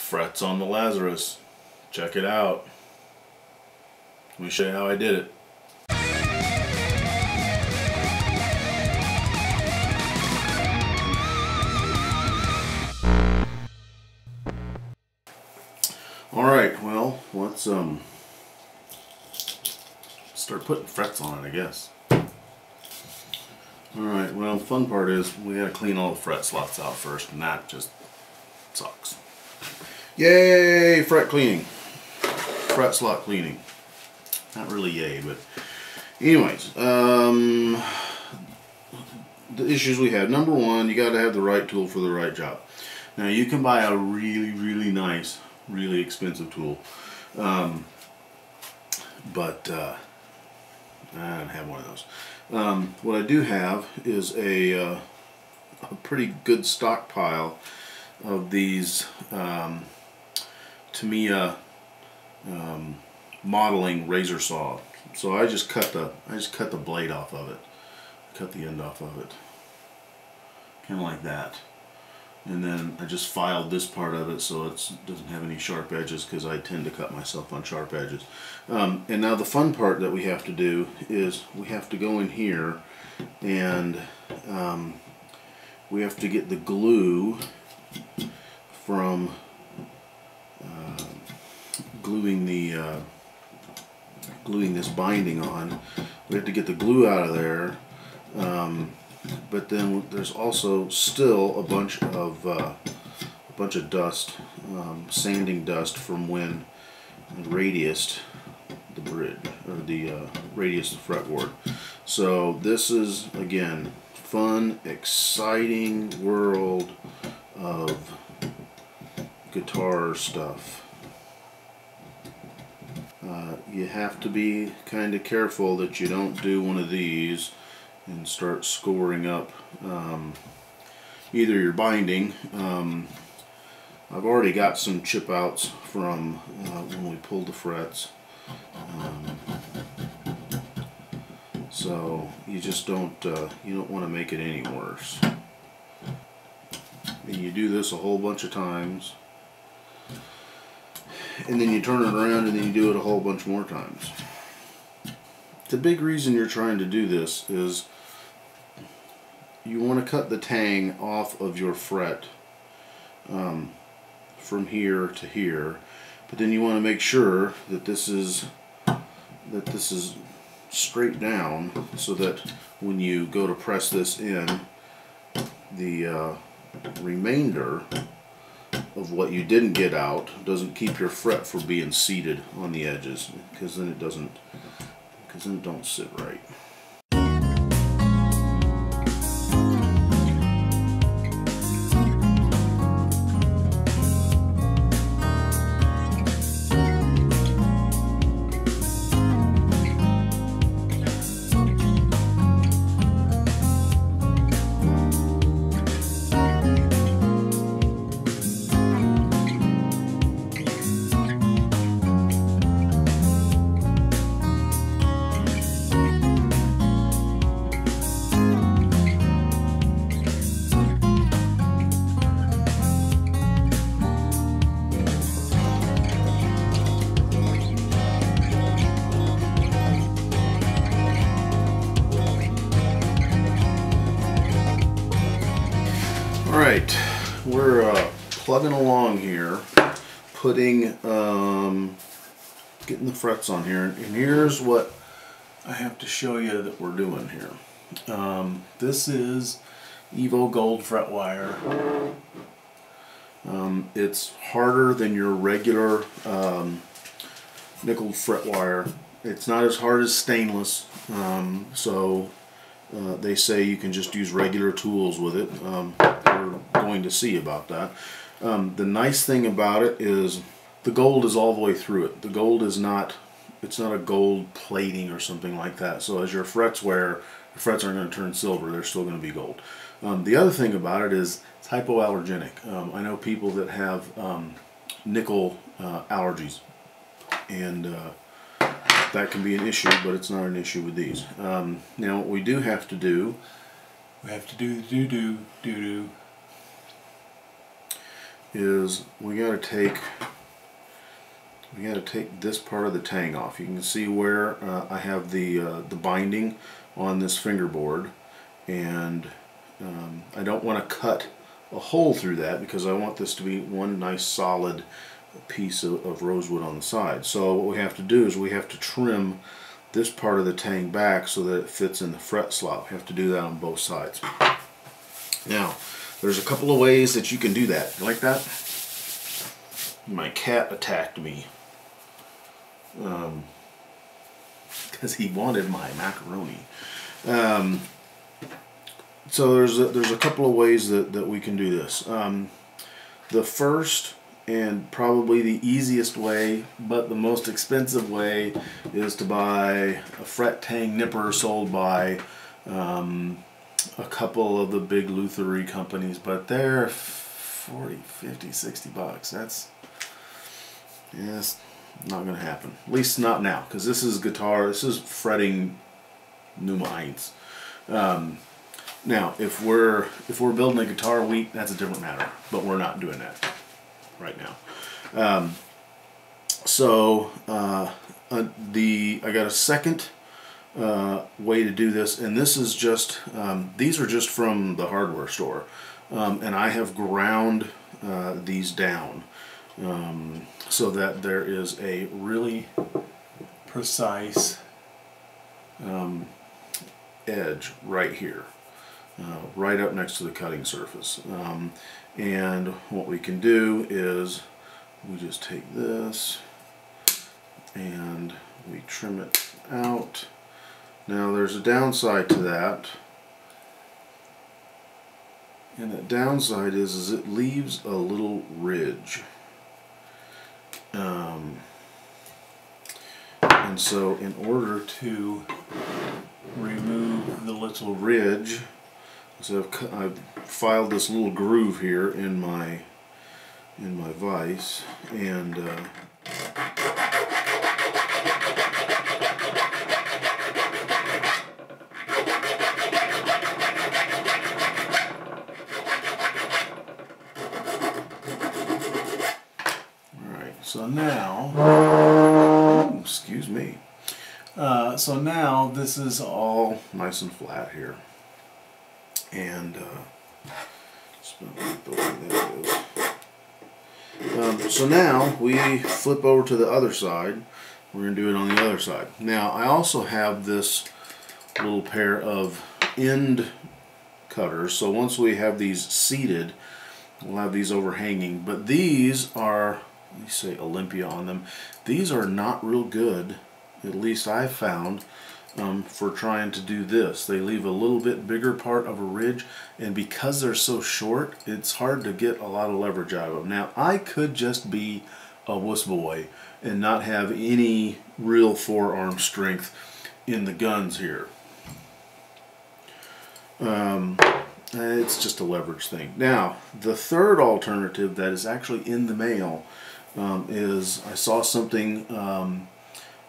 frets on the Lazarus. Check it out. Let me show you how I did it. Alright, well, let's start putting frets on it, I guess. Alright, well, the fun part is we gotta clean all the fret slots out first, and that just sucks. Yay, fret cleaning. Fret slot cleaning. Not really yay, but anyways, the issues we had. Number one, you gotta have the right tool for the right job. Now, you can buy a really nice, really expensive tool, but I don't have one of those. What I do have is a pretty good stockpile of these Tamiya modeling razor saw. So I just cut the blade off of it, cut the end off of it, kind of like that. And then I just filed this part of it so it doesn't have any sharp edges, because I tend to cut myself on sharp edges. And now the fun part that we have to do is we have to go in here and we have to get the glue from gluing this binding on. We have to get the glue out of there. But then there's also still a bunch of dust, sanding dust from when I radiused the bridge, or the radiused the fretboard. So this is, again, fun, exciting world of guitar stuff. You have to be kind of careful that you don't do one of these and start scoring up either your binding. I've already got some chip outs from when we pulled the frets, so you just don't want to make it any worse. And you do this a whole bunch of times, and then you turn it around and then you do it a whole bunch more times. The big reason you're trying to do this is you want to cut the tang off of your fret from here to here, but then you want to make sure that this is straight down, so that when you go to press this in, the remainder of what you didn't get out doesn't keep your fret from being seated on the edges, because then it don't sit right. Alright, we're plugging along here, putting, getting the frets on here, and here's what I have to show you that we're doing here. This is Evo Gold fret wire. It's harder than your regular nickel fret wire. It's not as hard as stainless, so they say you can just use regular tools with it. We're going to see about that. The nice thing about it is the gold is all the way through it. The gold is not, it's not a gold plating or something like that. So as your frets wear, the frets aren't going to turn silver. They're still going to be gold. The other thing about it is it's hypoallergenic. I know people that have nickel allergies, and that can be an issue, but it's not an issue with these. Now what we do have to do, we have to do the do-do, do-do. is we got to take this part of the tang off. You can see where I have the binding on this fingerboard, and I don't want to cut a hole through that because I want this to be one nice solid piece of rosewood on the side. So what we have to do is we have to trim this part of the tang back so that it fits in the fret slot. We have to do that on both sides. Now, there's a couple of ways that you can do that. You like that? My cat attacked me because he wanted my macaroni. So there's a couple of ways that we can do this. The first and probably the easiest way, but the most expensive way, is to buy a fret tang nipper sold by a couple of the big lutherie companies, but they're 40, 50, 60 bucks. That's not going to happen. At least not now, because this is guitar. This is fretting Nummer 1. Now, if we're building a guitar wheat, that's a different matter. But we're not doing that right now. I got a second way to do this, and this is just these are just from the hardware store, and I have ground these down so that there is a really precise edge right here, right up next to the cutting surface. And what we can do is we just take this and we trim it out. Now there's a downside to that, and that downside is it leaves a little ridge. And so in order to remove the little ridge, so I've filed this little groove here in my vise, and so now, excuse me. So now this is all nice and flat here, and so now we flip over to the other side. We're going to do it on the other side. Now I also have this little pair of end cutters. So once we have these seated, we'll have these overhanging. But these are, let me say Olympia on them. These are not real good, at least I've found, for trying to do this. They leave a little bit bigger part of a ridge, and because they're so short, it's hard to get a lot of leverage out of them. Now, I could just be a wuss boy and not have any real forearm strength in the guns here. It's just a leverage thing. Now, the third alternative that is actually in the mail is, I saw something,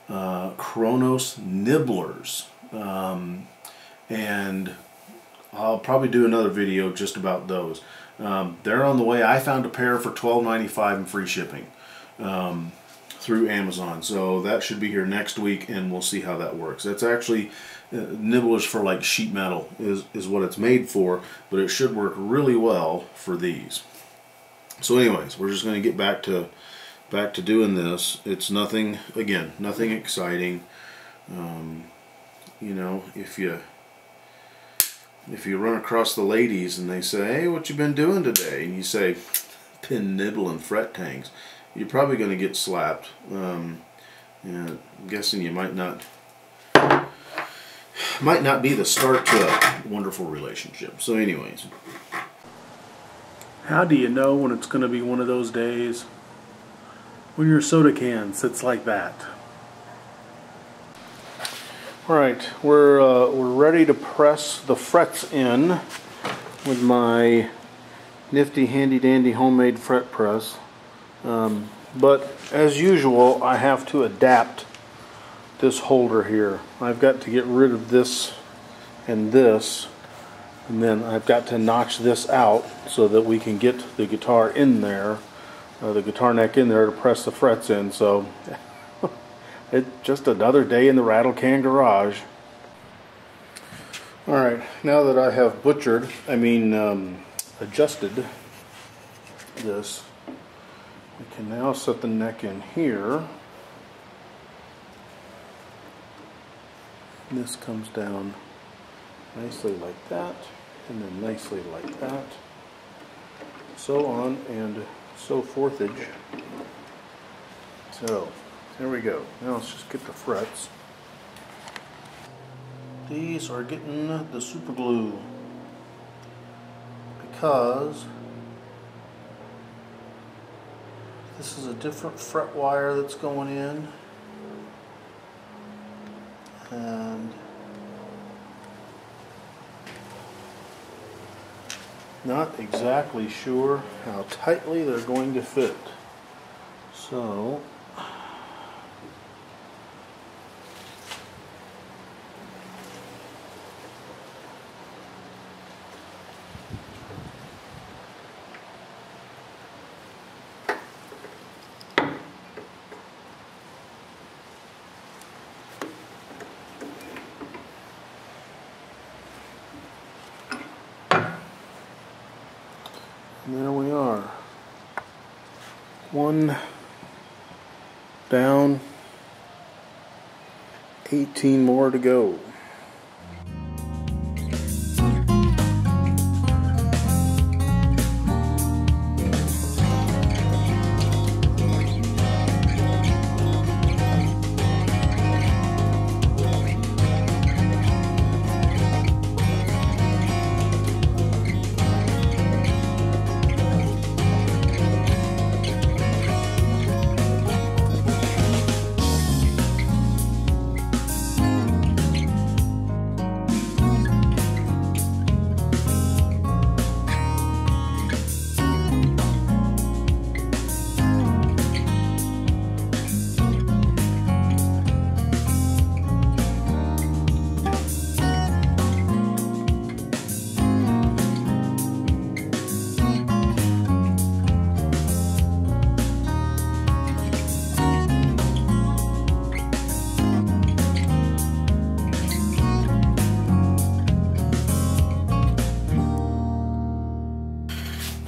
Kronos nibblers, and I'll probably do another video just about those. They're on the way. I found a pair for $12.95 and free shipping through Amazon, so that should be here next week, and we'll see how that works. That's actually nibblers for like sheet metal is what it's made for, but it should work really well for these. So anyways, we're just going to get back to doing this. It's nothing, again, nothing exciting. You know, if you run across the ladies and they say, "Hey, what you been doing today?" and you say, "Been nibbling fret tangs," you're probably going to get slapped. And I'm guessing you might not be the start to a wonderful relationship. So anyways, how do you know when it's going to be one of those days when your soda can sits like that? Alright, we're ready to press the frets in with my nifty handy dandy homemade fret press. But as usual, I have to adapt this holder here. I've got to get rid of this and this And then I've got to notch this out so that we can get the guitar in there, the guitar neck in there to press the frets in. So it's just another day in the Rattlecan garage. Alright, now that I have adjusted this, we can now set the neck in here. This comes down nicely like that, and then nicely like that, so on and so forthage. So, there we go. Now let's just get the frets. These are getting the super glue because this is a different fret wire that's going in, and not exactly sure how tightly they're going to fit. So there we are. One down, 18 more to go.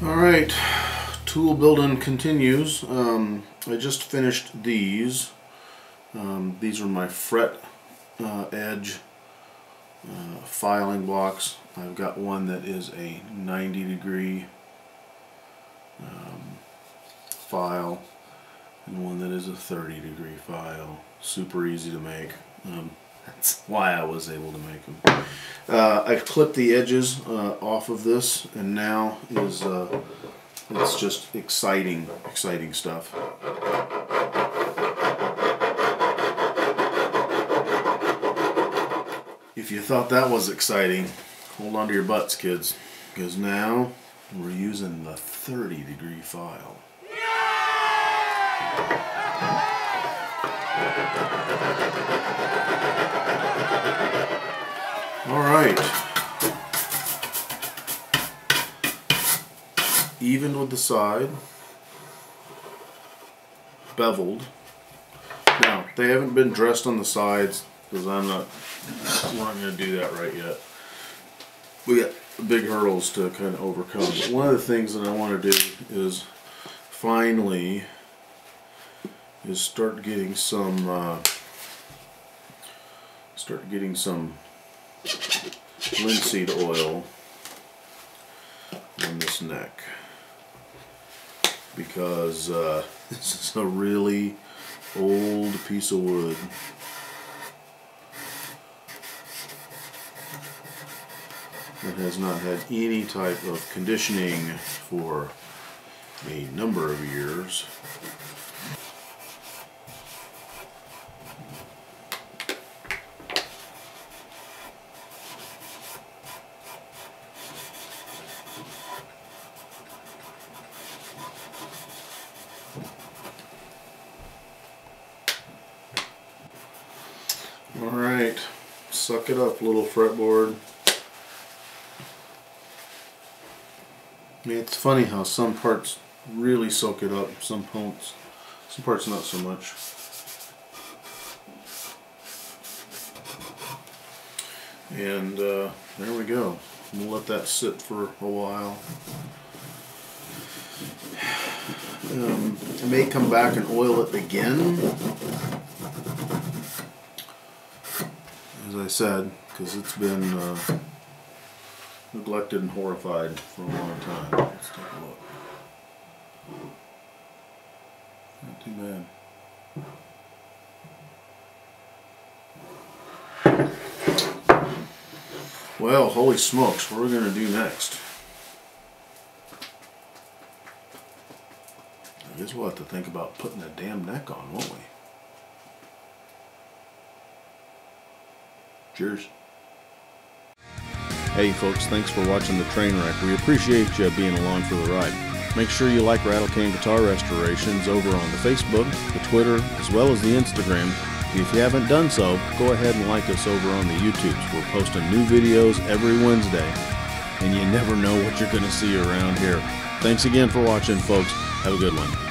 Alright, tool building continues. I just finished these. These are my fret edge filing blocks. I've got one that is a 90-degree file and one that is a 30-degree file. Super easy to make. That's why I was able to make them. I've clipped the edges off of this, and now is it's just exciting stuff. If you thought that was exciting, hold on to your butts, kids, because now we're using the 30-degree file. Alright, evened with the side, beveled. Now, they haven't been dressed on the sides because we're not going to do that right yet. We got big hurdles to kind of overcome. But one of the things that I want to do is finally start getting some linseed oil on this neck, because this is a really old piece of wood. It has not had any type of conditioning for a number of years. Alright, suck it up, little fretboard. It's funny how some parts really soak it up, some parts not so much. And there we go. We'll let that sit for a while. I may come back and oil it again, as I said, because it's been neglected and horrified for a long time. Let's take a look. Not too bad. Well, holy smokes, what are we going to do next? I guess we'll have to think about putting a damn neck on, won't we? Cheers. Hey folks, thanks for watching the train wreck. We appreciate you being along for the ride. Make sure you like Rattlecan Guitar Restorations over on the Facebook, the Twitter, as well as the Instagram. If you haven't done so, go ahead and like us over on the YouTubes. We're posting new videos every Wednesday, and you never know what you're going to see around here. Thanks again for watching, folks. Have a good one.